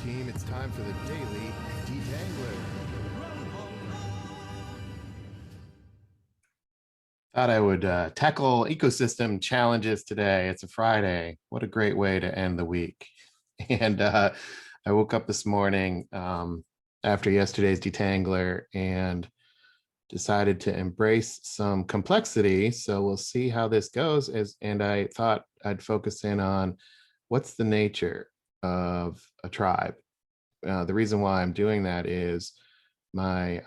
team, it's time for the Daily Detangler. Thought I would tackle ecosystem challenges today. It's a Friday. What a great way to end the week. And I woke up this morning after yesterday's detangler and decided to embrace some complexity. So we'll see how this goes. And I thought I'd focus in on what's the nature of a tribe. The reason why I'm doing that is my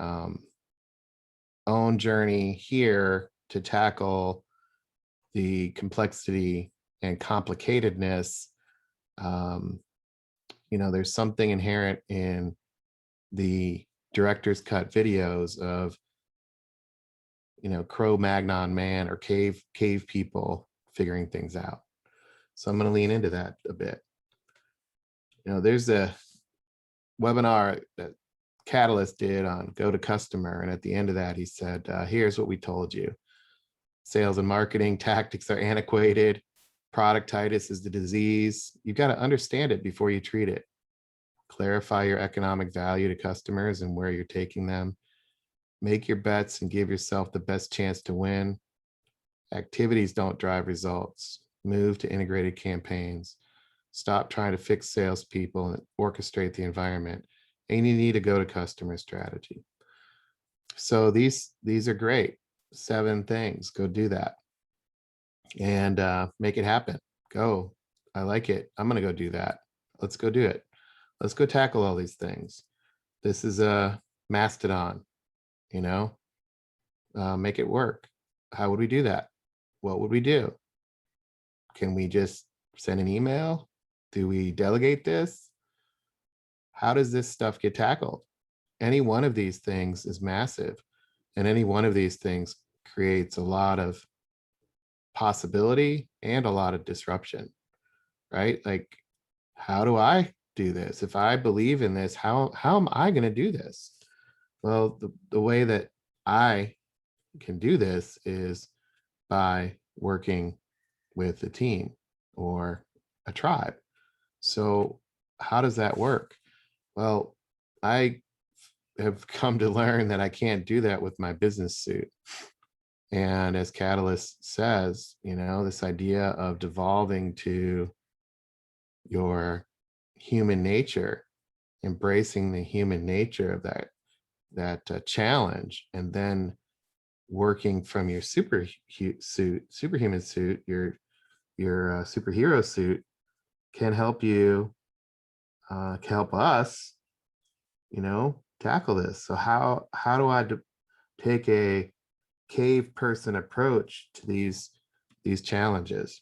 own journey here to tackle the complexity and complicatedness. Um, there's something inherent in the director's cut videos of, Cro-Magnon man or cave people figuring things out. So I'm going to lean into that a bit. There's a webinar that Catalyst did on go to customer. And at the end of that, he said, here's what we told you. Sales and marketing tactics are antiquated. Productitis is the disease. You've got to understand it before you treat it. Clarify your economic value to customers and where you're taking them. Make your bets and give yourself the best chance to win. Activities don't drive results. Move to integrated campaigns. Stop trying to fix salespeople and orchestrate the environment. And you need a go-to-customer strategy. So these are great. 7 things. Go do that and make it happen. Go. I like it. I'm going to go do that. Let's go do it. Let's go tackle all these things. This is a mastodon, make it work. How would we do that? What would we do? Can we just send an email? Do we delegate this? How does this stuff get tackled? Any one of these things is massive, and any one of these things creates a lot of possibility and a lot of disruption, right? Like, how do I do this? If I believe in this, how am I going to do this? Well, the way that I can do this is by working with a team or a tribe. So how does that work? Well, I have come to learn that I can't do that with my business suit. And as Catalyst says, this idea of devolving to your human nature, embracing the human nature of that challenge, and then working from your superhuman suit, your superhero suit, can help you, can help us, tackle this. So how do I take a cave person approach to these challenges?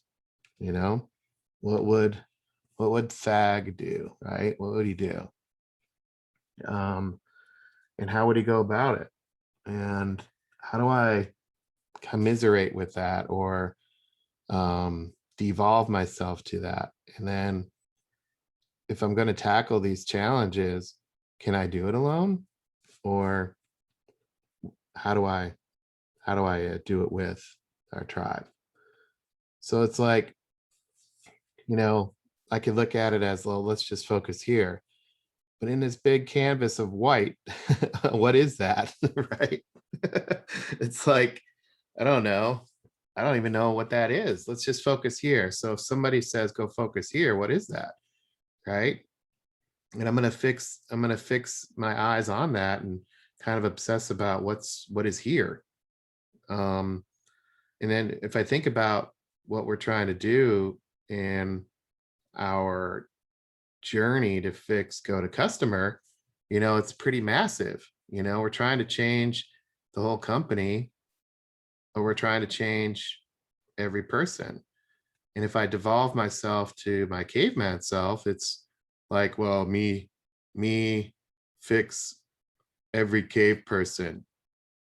What would Fag do, right? What would he do? And how would he go about it? And how do I commiserate with that or devolve myself to that? And then if I'm going to tackle these challenges, can I do it alone? Or how do I do it with our tribe? So it's like, I could look at it as, well, let's just focus here. But in this big canvas of white, what is that, right? It's like, I don't know. I don't even know what that is. Let's just focus here. So if somebody says, go focus here, what is that, right? And I'm going to fix my eyes on that and kind of obsess about what is here. And then if I think about what we're trying to do in our journey to fix go to customer, it's pretty massive. We're trying to change the whole company, or we're trying to change every person. And if I devolve myself to my caveman self, it's like, well, me fix every cave person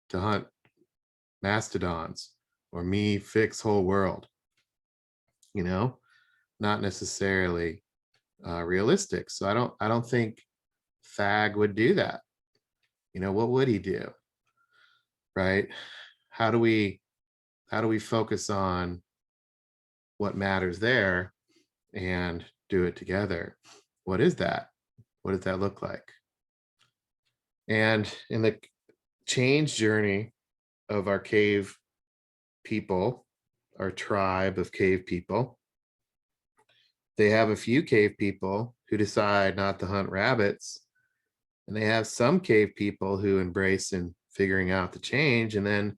to hunt mastodons, or me fix whole world, not necessarily realistic. So I don't think Fag would do that. What would he do? Right? How do we focus on what matters there and do it together? What is that? What does that look like? And in the change journey of our cave people, our tribe of cave people, they have a few cave people who decide not to hunt rabbits, and they have some cave people who embrace and figuring out the change, and then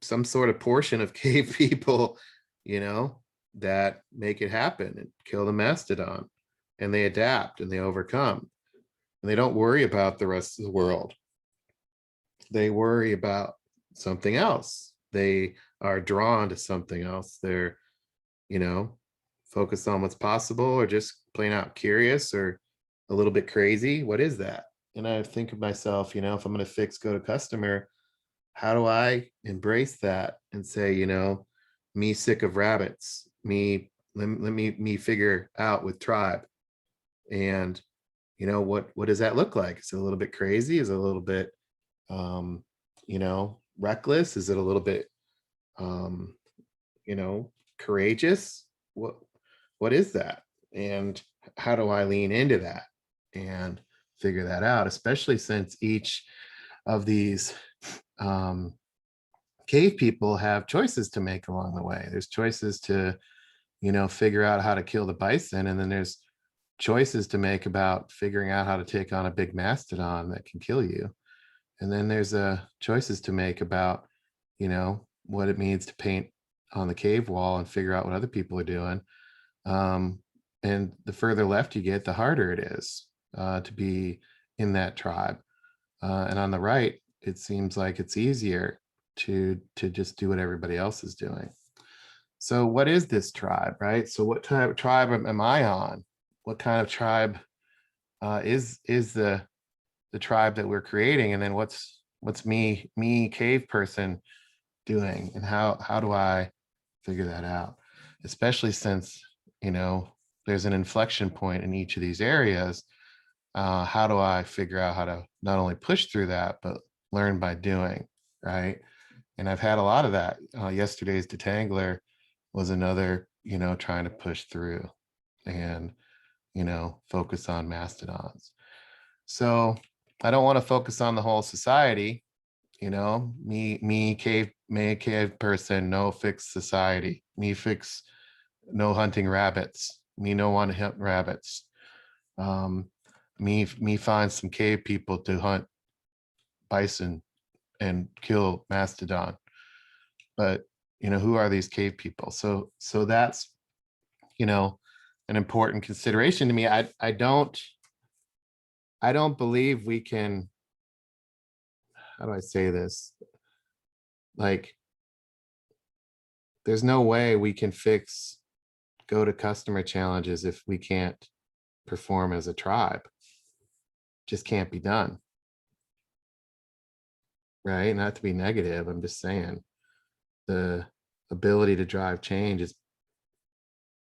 some sort of portion of cave people, you know, that make it happen and kill the mastodon, and they adapt and they overcome, and they don't worry about the rest of the world. They worry about something else. They are drawn to something else. They're, you know, focused on what's possible, or just plain out curious, or a little bit crazy. What is that? And I think of myself, you know, if I'm going to fix go to customer, how do I embrace that and say, you know, me sick of rabbits, let me figure out with tribe. And you know, what does that look like? Is it a little bit crazy? Is it a little bit um, you know, reckless? Is it a little bit um, you know, courageous? What is that? And how do I lean into that and figure that out, especially since each of these um, cave people have choices to make along the way. There's choices to, you know, figure out how to kill the bison, and then there's choices to make about figuring out how to take on a big mastodon that can kill you. And then there's choices to make about, you know, what it means to paint on the cave wall and figure out what other people are doing. Um, and the further left you get, the harder it is to be in that tribe. And on the right, it seems like it's easier to just do what everybody else is doing. So what is this tribe, right? So what type of tribe am I on? What kind of tribe is the tribe that we're creating? And then what's me cave person doing, and how do I figure that out? Especially since, you know, there's an inflection point in each of these areas. How do I figure out how to not only push through that, but learn by doing, right? And I've had a lot of that. Yesterday's detangler was another, you know, trying to push through and, you know, focus on mastodons. So I don't want to focus on the whole society, you know, me cave person, no fix society, me fix no hunting rabbits, me no want to hunt rabbits. Um, me find some cave people to hunt bison and kill mastodon. But you know, who are these cave people? So that's, you know, an important consideration to me. I don't believe we can, how do I say this? Like, there's no way we can fix go to customer challenges if we can't perform as a tribe. Just can't be done. Right? Not to be negative, I'm just saying the ability to drive change is,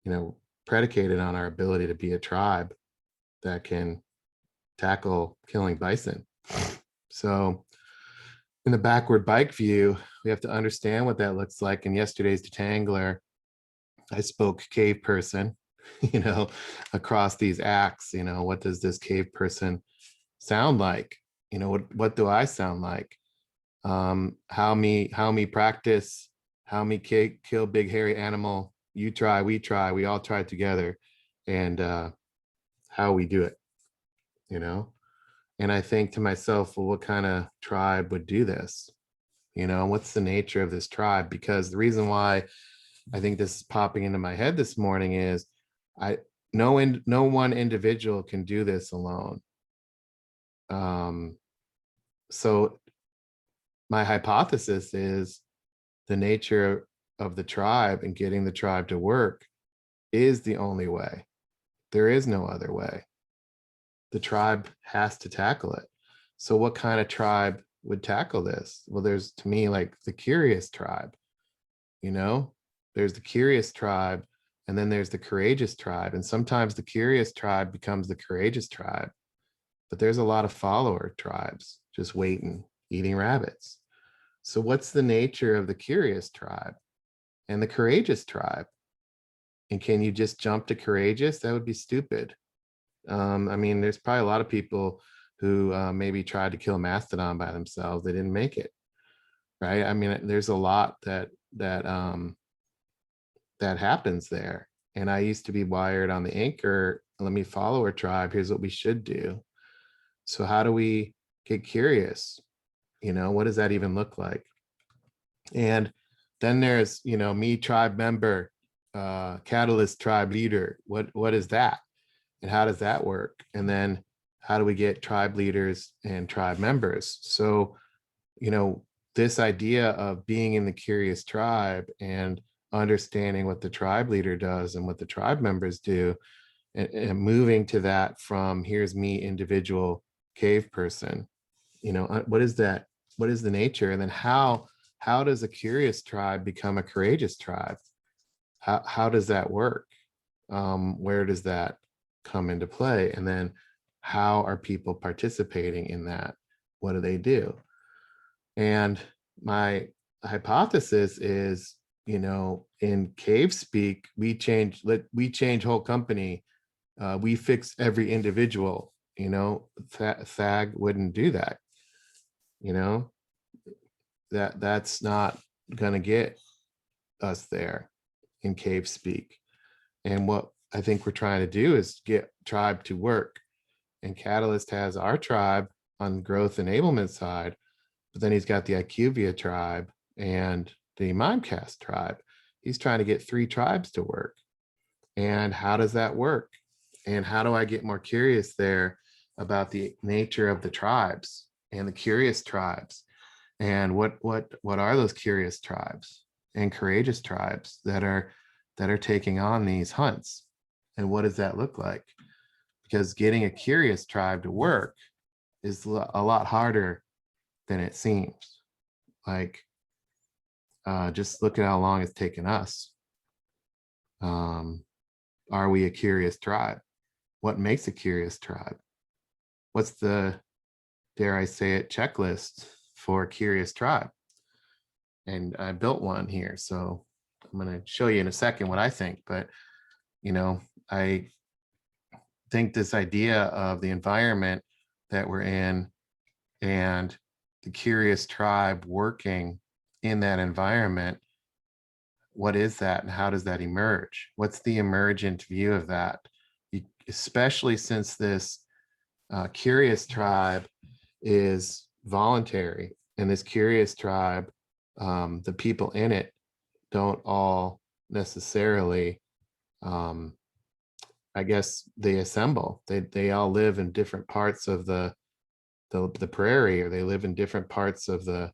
you know, predicated on our ability to be a tribe that can tackle killing bison. So in the backward bike view, we have to understand what that looks like. In yesterday's detangler, I spoke cave person, you know, across these acts, you know, what does this cave person sound like? You know, what do I sound like? How me practice, how me kill big hairy animal, you try, we all try together, and how we do it, you know? And I think to myself, well, what kind of tribe would do this? You know, what's the nature of this tribe? Because the reason why I think this is popping into my head this morning is I no one individual can do this alone. So my hypothesis is the nature of the tribe and getting the tribe to work is the only way. There is no other way. The tribe has to tackle it. So what kind of tribe would tackle this? Well, there's, to me, like the curious tribe, you know, there's the curious tribe, and then there's the courageous tribe. And sometimes the curious tribe becomes the courageous tribe, but there's a lot of follower tribes just waiting, eating rabbits. So what's the nature of the curious tribe and the courageous tribe? And can you just jump to courageous? That would be stupid. I mean, there's probably a lot of people who maybe tried to kill a mastodon by themselves. They didn't make it, right? I mean, there's a lot that happens there. And I used to be wired on the anchor. Let me follow our tribe. Here's what we should do. So how do we get curious? What does that even look like? And then there's, me tribe member, catalyst tribe leader. What is that? And how does that work? And then how do we get tribe leaders and tribe members? So, you know, this idea of being in the curious tribe and understanding what the tribe leader does and what the tribe members do, and moving to that from here's me, individual cave person, what is that? What is the nature? And then how does a curious tribe become a courageous tribe? How does that work? Where does that come into play? And then how are people participating in that? What do they do? And my hypothesis is, in cave speak, we change whole company. We fix every individual. Thag wouldn't do that. You know, that's not going to get us there in cave speak. And what I think we're trying to do is get tribe to work. And Catalyst has our tribe on growth enablement side, but then he's got the IQVIA tribe and the Mimecast tribe. He's trying to get 3 tribes to work. And how does that work? And how do I get more curious there about the nature of the tribes and the curious tribes? And what are those curious tribes and courageous tribes that are taking on these hunts? And what does that look like? Because getting a curious tribe to work is a lot harder than it seems. Like, just look at how long it's taken us. Are we a curious tribe? What makes a curious tribe? What's the, dare I say it, checklist for a curious tribe? And I built one here, so I'm going to show you in a second what I think. But I think this idea of the environment that we're in and the curious tribe working in that environment, what is that and how does that emerge? What's the emergent view of that? Especially since this curious tribe is voluntary, and this curious tribe, the people in it don't all necessarily, I guess they assemble. They all live in different parts of the prairie, or they live in different parts of the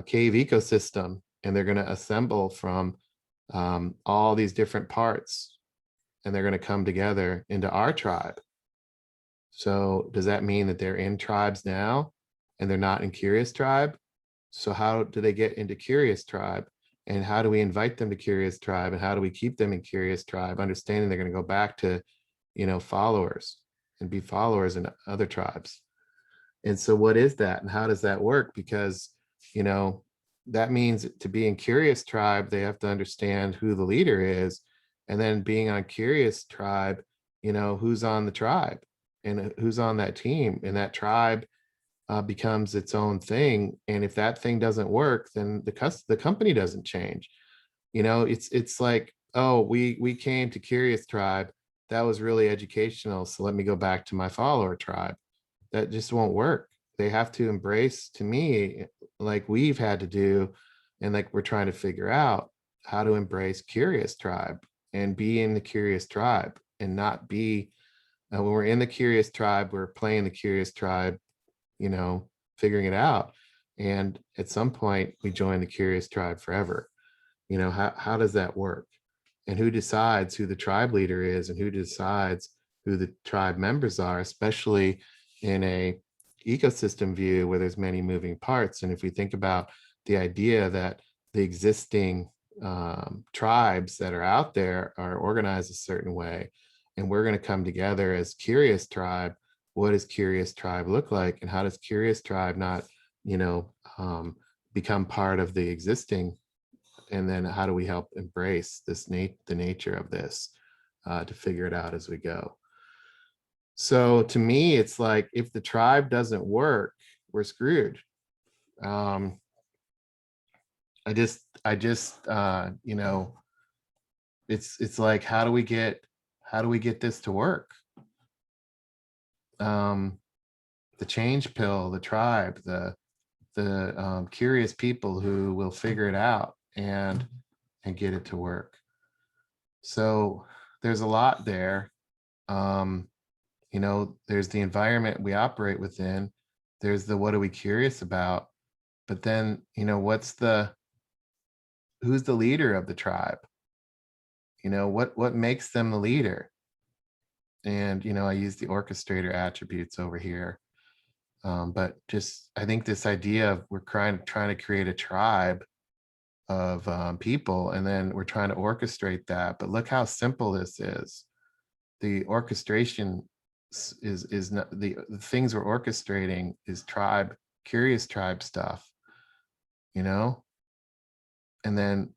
cave ecosystem, and they're going to assemble from all these different parts, and they're going to come together into our tribe. So does that mean that they're in tribes now and they're not in curious tribe? So how do they get into curious tribe? And how do we invite them to curious tribe? And how do we keep them in curious tribe, understanding they're going to go back to, followers and be followers in other tribes? And so what is that? And how does that work? Because, that means to be in curious tribe, they have to understand who the leader is. And then being on curious tribe, who's on the tribe and who's on that team, and that tribe becomes its own thing. And if that thing doesn't work, then the company doesn't change. It's like, oh, we came to curious tribe, that was really educational, so let me go back to my follower tribe. That just won't work. They have to embrace, to me, like we've had to do, and like we're trying to figure out how to embrace curious tribe and be in the curious tribe, and not be when we're in the curious tribe, we're playing the curious tribe, figuring it out. And at some point we join the curious tribe forever. How does that work? And who decides who the tribe leader is, and who decides who the tribe members are, especially in a ecosystem view where there's many moving parts? And if we think about the idea that the existing tribes that are out there are organized a certain way, and we're going to come together as curious tribe, what does curious tribe look like? And how does curious tribe not, become part of the existing? And then how do we help embrace the nature of this to figure it out as we go? So to me, it's like if the tribe doesn't work, we're screwed. Um, you know, it's like how do we get this to work? Um, the change pill, the tribe, the curious people who will figure it out and get it to work. So there's a lot there. Um, there's the environment we operate within. There's the what are we curious about? But then, who's the leader of the tribe? What makes them the leader? And I use the orchestrator attributes over here. But just I think this idea of we're trying to create a tribe of people, and then we're trying to orchestrate that. But look how simple this is. The orchestration is not the things we're orchestrating is curious tribe stuff, you know. And then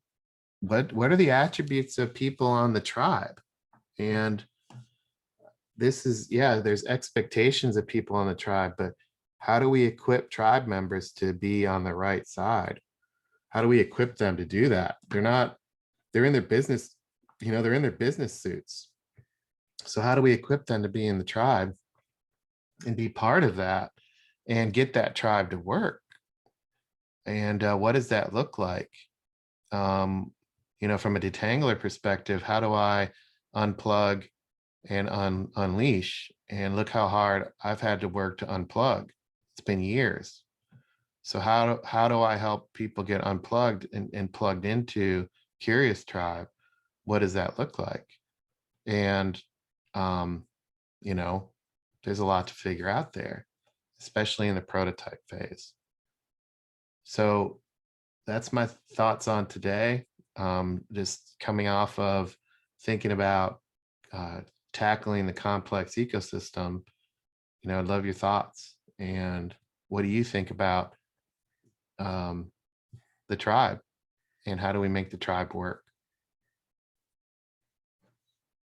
what are the attributes of people on the tribe? And this is, yeah, there's expectations of people on the tribe, but how do we equip tribe members to be on the right side? How do we equip them to do that? They're in their business, they're in their business suits. So how do we equip them to be in the tribe and be part of that and get that tribe to work? And what does that look like? From a detangler perspective, how do I unplug and unleash? And look how hard I've had to work to unplug. It's been years. So how do I help people get unplugged and plugged into Curious Tribe? What does that look like? And um, you know, there's a lot to figure out there, especially in the prototype phase. So that's my thoughts on today. Just coming off of thinking about uh, tackling the complex ecosystem. I'd love your thoughts. And what do you think about um, the tribe, and how do we make the tribe work?